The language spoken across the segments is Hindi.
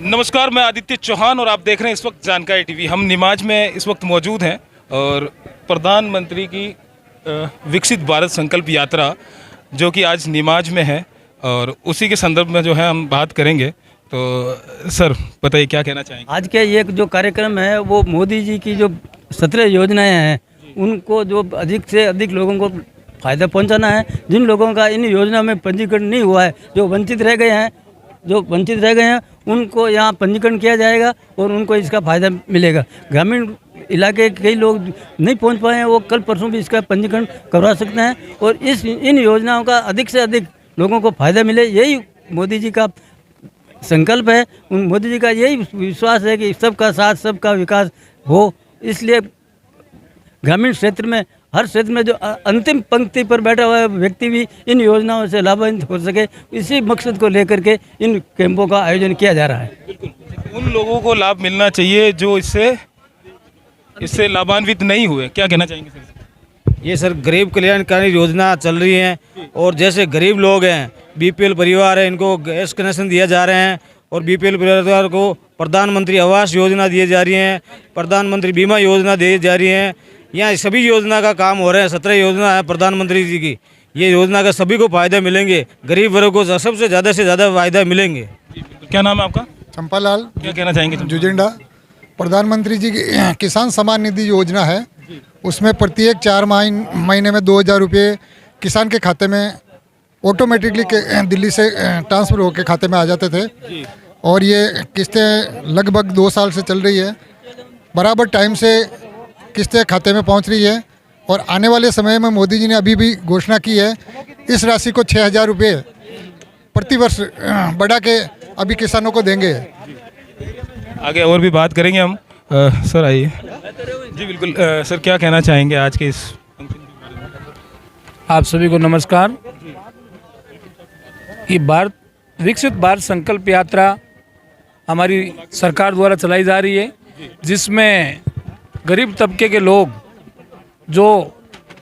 नमस्कार, मैं आदित्य चौहान और आप देख रहे हैं इस वक्त जानकारी टीवी। हम निमाज में इस वक्त मौजूद हैं और प्रधानमंत्री की विकसित भारत संकल्प यात्रा जो कि आज निमाज में है और उसी के संदर्भ में जो है हम बात करेंगे। तो सर बताइए क्या कहना चाहेंगे। आज के ये जो कार्यक्रम है वो मोदी जी की जो 17 योजनाएं हैं उनको जो अधिक से अधिक लोगों को फ़ायदा पहुंचाना है। जिन लोगों का इन योजना में पंजीकरण नहीं हुआ है, जो वंचित रह गए हैं उनको यहाँ पंजीकरण किया जाएगा और उनको इसका फ़ायदा मिलेगा। ग्रामीण इलाके के कई लोग नहीं पहुँच पाए हैं, वो कल परसों भी इसका पंजीकरण करवा सकते हैं और इन योजनाओं का अधिक से अधिक लोगों को फ़ायदा मिले, यही मोदी जी का संकल्प है। मोदी जी का यही विश्वास है कि सबका साथ सबका विकास हो। इसलिए ग्रामीण क्षेत्र में हर क्षेत्र में जो अंतिम पंक्ति पर बैठा हुआ व्यक्ति भी इन योजनाओं से लाभान्वित हो सके, इसी मकसद को लेकर के इन कैंपों का आयोजन किया जा रहा है। उन लोगों को लाभ मिलना चाहिए जो इससे लाभान्वित नहीं हुए। क्या कहना चाहेंगे सर? ये सर गरीब कल्याणकारी योजना चल रही है और जैसे गरीब लोग हैं, बीपीएल परिवार है, इनको गैस कनेक्शन दिया जा रहे हैं और बीपीएल परिवार को प्रधानमंत्री आवास योजना दिए जा रही हैं, प्रधानमंत्री बीमा योजना दी जा रही है। यहाँ सभी योजना का काम हो रहा है। 17 योजना है प्रधानमंत्री जी की। ये योजना का सभी को फायदा मिलेंगे, गरीब वर्ग को सबसे ज़्यादा से ज़्यादा फायदा मिलेंगे। क्या नाम है आपका? चंपालाल। क्या कहना चाहेंगे? जुजिंडा। प्रधानमंत्री जी की किसान सम्मान निधि योजना है, उसमें प्रत्येक 4 महीने में 2000 रुपये किसान के खाते में ऑटोमेटिकली दिल्ली से ट्रांसफ़र होकर खाते में आ जाते थे और ये किस्तें लगभग 2 साल से चल रही है। बराबर टाइम से किस्तें खाते में पहुंच रही है और आने वाले समय में मोदी जी ने अभी भी घोषणा की है इस राशि को 6000 रुपये प्रति वर्ष बढ़ा के अभी किसानों को देंगे। आगे और भी बात करेंगे हम। सर आइए जी। बिल्कुल सर, क्या कहना चाहेंगे आज के इस? आप सभी को नमस्कार। ये विकसित भारत संकल्प यात्रा हमारी सरकार द्वारा चलाई जा रही है, जिसमें गरीब तबके के लोग जो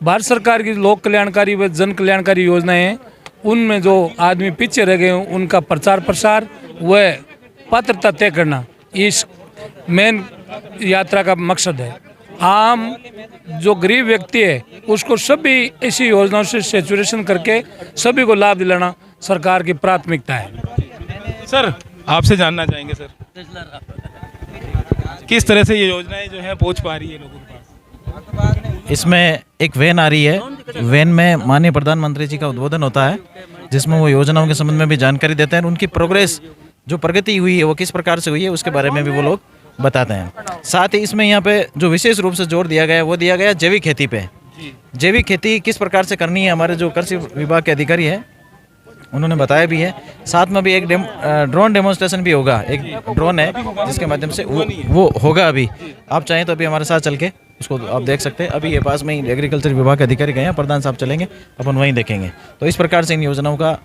भारत सरकार की लोक कल्याणकारी व जन कल्याणकारी योजनाएं हैं उनमें जो आदमी पीछे रह गए हैं उनका प्रचार प्रसार व पात्रता तय करना इस मेन यात्रा का मकसद है। आम जो गरीब व्यक्ति है उसको सभी ऐसी योजनाओं से सैचुरेशन करके सभी को लाभ दिलाना सरकार की प्राथमिकता है। सर आपसे जानना चाहेंगे सर, किस तरह से ये योजनाएं जो है पहुंच पा रही है लोगों के पास? इसमें एक वैन आ रही है, वैन में माननीय प्रधानमंत्री जी का उद्बोधन होता है जिसमें वो योजनाओं के संबंध में भी जानकारी देते हैं। उनकी प्रोग्रेस जो प्रगति हुई है वो किस प्रकार से हुई है उसके बारे में भी वो लोग बताते हैं। साथ ही इसमें यहाँ पे जो विशेष रूप से जोर दिया गया है वो दिया गया जैविक खेती पे। जैविक खेती किस प्रकार से करनी है हमारे जो कृषि विभाग के अधिकारी है उन्होंने बताया भी है। साथ में भी एक ड्रोन डेमोन्स्ट्रेशन भी होगा। एक ड्रोन है जिसके माध्यम से वो होगा। अभी आप चाहें तो अभी हमारे साथ चल के उसको आप देख सकते हैं। अभी ये पास में ही एग्रीकल्चर विभाग के अधिकारी गए हैं, प्रधान साहब चलेंगे, अपन वहीं देखेंगे। तो इस प्रकार से इन योजनाओं का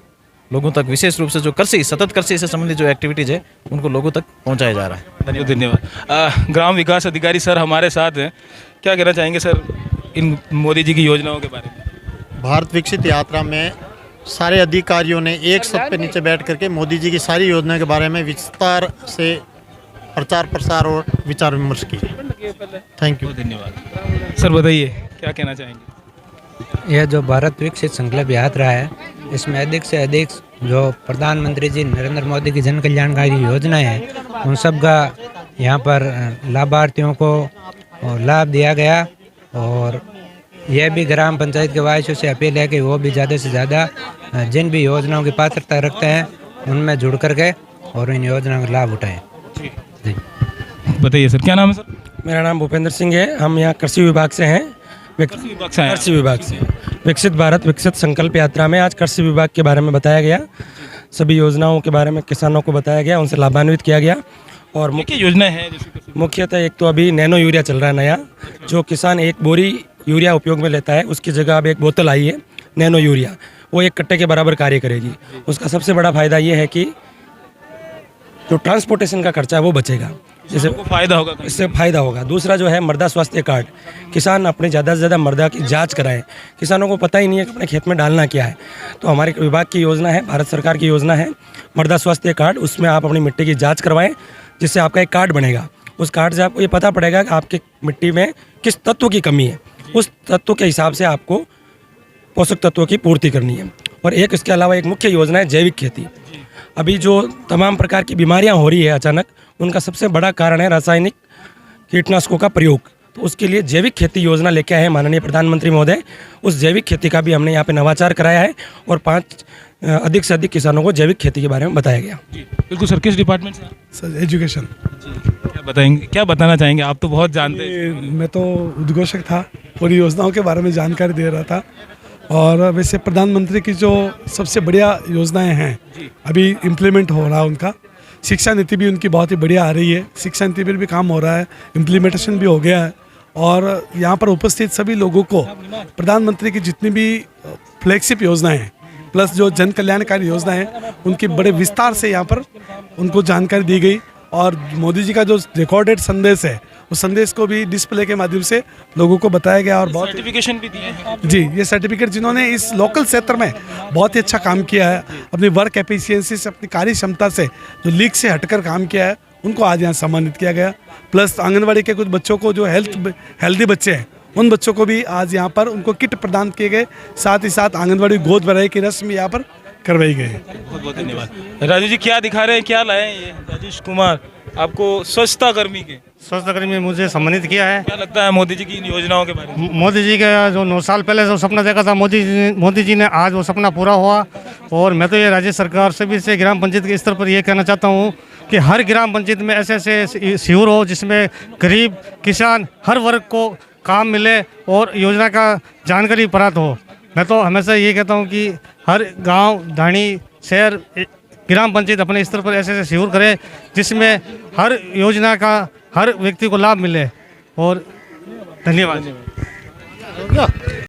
लोगों तक विशेष रूप से जो सतत कृषि से संबंधित जो एक्टिविटीज़ है उनको लोगों तक पहुँचाया जा रहा है। धन्यवाद। ग्राम विकास अधिकारी सर हमारे साथ हैं। क्या कहना चाहेंगे सर इन मोदी जी की योजनाओं के बारे में? भारत विकसित यात्रा में सारे अधिकारियों ने एक छत पे नीचे बैठ करके मोदी जी की सारी योजनाओं के बारे में विस्तार से प्रचार प्रसार और विचार विमर्श किया। Thank you. धन्यवाद। सर बताइए क्या कहना चाहेंगे? यह जो भारत विकसित संकल्प यात्रा है इसमें अधिक से अधिक जो प्रधानमंत्री जी नरेंद्र मोदी की जन कल्याणकारी योजनाएं हैं उन सब का यहाँ पर लाभार्थियों को लाभ दिया गया और यह भी ग्राम पंचायत के वासियों से अपील है कि वो भी ज़्यादा से ज़्यादा जिन भी योजनाओं की पात्रता रखते हैं उनमें जुड़ करके और इन योजनाओं का लाभ उठाएं। जी बताइए सर, क्या नाम है सर? मेरा नाम भूपेंद्र सिंह है। हम यहाँ कृषि विभाग से हैं। कृषि विभाग से विकसित भारत विकसित संकल्प यात्रा में आज कृषि विभाग के बारे में बताया गया, सभी योजनाओं के बारे में किसानों को बताया गया, उनसे लाभान्वित किया गया। और मुख्य योजना है मुख्यतः एक तो अभी नैनो यूरिया चल रहा है नया, जो किसान 1 बोरी यूरिया उपयोग में लेता है उसकी जगह अब एक बोतल आई है नैनो यूरिया, वो 1 कट्टे के बराबर कार्य करेगी। उसका सबसे बड़ा फायदा ये है कि जो ट्रांसपोर्टेशन का खर्चा है वो बचेगा। जैसे को फायदा होगा। इससे फ़ायदा होगा। दूसरा जो है मृदा स्वास्थ्य कार्ड, किसान अपने ज़्यादा से ज़्यादा मृदा की जांच कराएं। किसानों को पता ही नहीं है कि अपने खेत में डालना क्या है, तो हमारे विभाग की योजना है, भारत सरकार की योजना है मृदा स्वास्थ्य कार्ड। उसमें आप अपनी मिट्टी की जाँच करवाएँ, जिससे आपका एक कार्ड बनेगा। उस कार्ड से आपको ये पता पड़ेगा कि आपके मिट्टी में किस तत्व की कमी है, उस तत्व के हिसाब से आपको पोषक तत्वों की पूर्ति करनी है। और एक इसके अलावा एक मुख्य योजना है जैविक खेती। अभी जो तमाम प्रकार की बीमारियां हो रही है अचानक, उनका सबसे बड़ा कारण है रासायनिक कीटनाशकों का प्रयोग। तो उसके लिए जैविक खेती योजना लेके आए हैं माननीय प्रधानमंत्री महोदय। उस जैविक खेती का भी हमने यहाँ पे नवाचार कराया है और 5 अधिक से अधिक किसानों को जैविक खेती के बारे में बताया गया। बिल्कुल सर, किस डिपार्टमेंट से? Sir education. क्या बताएंगे, क्या बताना चाहेंगे? आप तो बहुत जानते हैं। मैं तो उद्घोषक था, पूरी योजनाओं के बारे में जानकारी दे रहा था। और वैसे प्रधानमंत्री की जो सबसे बढ़िया योजनाएं हैं अभी इम्प्लीमेंट हो रहा है उनका। शिक्षा नीति भी उनकी बहुत ही बढ़िया आ रही है, शिक्षा नीति पर भी काम हो रहा है, इम्प्लीमेंटेशन भी हो गया है। और यहाँ पर उपस्थित सभी लोगों को प्रधानमंत्री की जितनी भी फ्लैगशिप योजनाएं हैं प्लस जो जन कल्याणकारी योजना है उनकी बड़े विस्तार से यहाँ पर उनको जानकारी दी गई। और मोदी जी का जो रिकॉर्डेड संदेश है उस संदेश को भी डिस्प्ले के माध्यम से लोगों को बताया गया। और बहुत सर्टिफिकेशन भी दिए हैं जी, ये सर्टिफिकेट जिन्होंने इस लोकल क्षेत्र में बहुत ही अच्छा काम किया है, अपनी वर्क एफिशिएंसी से, अपनी कार्य क्षमता से जो लीग से हटकर काम किया है, उनको आज यहाँ सम्मानित किया गया। प्लस आंगनबाड़ी के कुछ बच्चों को जो हेल्दी बच्चे हैं उन बच्चों को भी आज यहाँ पर उनको किट प्रदान किए गए। साथ ही साथ आंगनबाड़ी गोद भराई की रस्म यहाँ पर करवाई गई। बहुत बहुत धन्यवाद। राजू जी क्या दिखा रहे हैं, क्या लाए हैं? ये राजेश कुमार आपको स्वच्छता कर्मी के स्वच्छता कर्मी में मुझे सम्मानित किया है। क्या लगता है मोदी जी की इन योजनाओं के बारे में? मोदी जी का जो 9 साल पहले जो सपना देखा था मोदी जी ने आज वो सपना पूरा हुआ। और मैं तो ये राज्य सरकार से भी से ग्राम पंचायत के स्तर पर ये कहना चाहता हूँ कि हर ग्राम पंचायत में ऐसे शिविर हो जिसमें गरीब किसान हर वर्ग को काम मिले और योजना का जानकारी प्राप्त हो। मैं तो हमेशा ये कहता हूँ कि हर गांव, ढाणी, शहर, ग्राम पंचायत अपने स्तर पर ऐसे शिविर करे जिसमें हर योजना का हर व्यक्ति को लाभ मिले। और धन्यवाद।